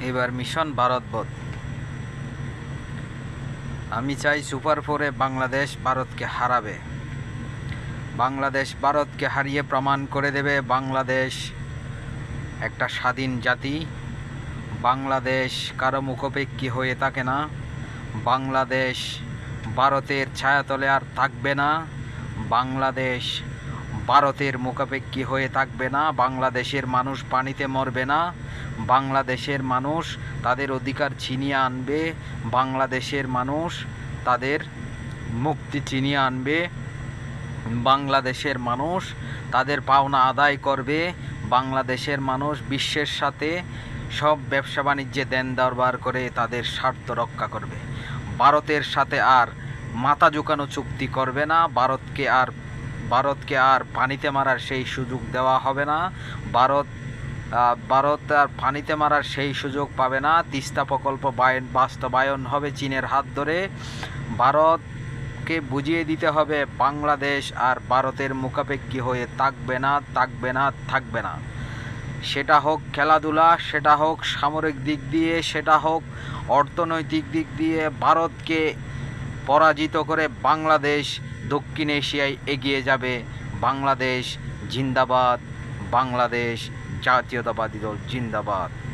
এবার মিশন ভারত বধ। আমি চাই সুপার ফোরে বাংলাদেশ ভারতকে হারাবে। বাংলাদেশ ভারতকে হারিয়ে প্রমাণ করে দেবে বাংলাদেশ একটা স্বাধীন জাতি। বাংলাদেশ কারো মুখাপেক্ষী হয়ে থাকে না। বাংলাদেশ ভারতের ছায়াতলে আর থাকবে না। বাংলাদেশ ভারতের মুখাপেক্ষী হয়ে থাকবে না। বাংলাদেশের মানুষ পানিতে মরবে না। বাংলাদেশের মানুষ তাদের অধিকার ছিনিয়ে আনবে। বাংলাদেশের মানুষ তাদের মুক্তি ছিনিয়ে আনবে। বাংলাদেশের মানুষ তাদের পাওনা আদায় করবে। বাংলাদেশের মানুষ বিশ্বের সাথে সব ব্যবসা বাণিজ্যে দেন দরবার করে তাদের স্বার্থ রক্ষা করবে। ভারতের সাথে আর মাথা ঝুঁকানো চুক্তি করবে না। ভারতকে আর পানিতে মারার সেই সুযোগ দেওয়া হবে না। ভারত আর পানিতে মারার সেই সুযোগ পাবে না। তিস্তা প্রকল্প বাস্তবায়ন হবে চীনের হাত ধরে। ভারতকে বুঝিয়ে দিতে হবে বাংলাদেশ আর ভারতের মুখাপেক্ষী হয়ে থাকবে না, থাকবে না, থাকবে না। সেটা হোক খেলাধুলা, সেটা হোক সামরিক দিক দিয়ে, সেটা হোক অর্থনৈতিক দিক দিয়ে। ভারতকে পরাজিত করে বাংলাদেশ দক্ষিণ এশিয়ায় এগিয়ে যাবে। বাংলাদেশ জিন্দাবাদ। বাংলাদেশ জাতীয়তাবাদী দল জিন্দাবাদ।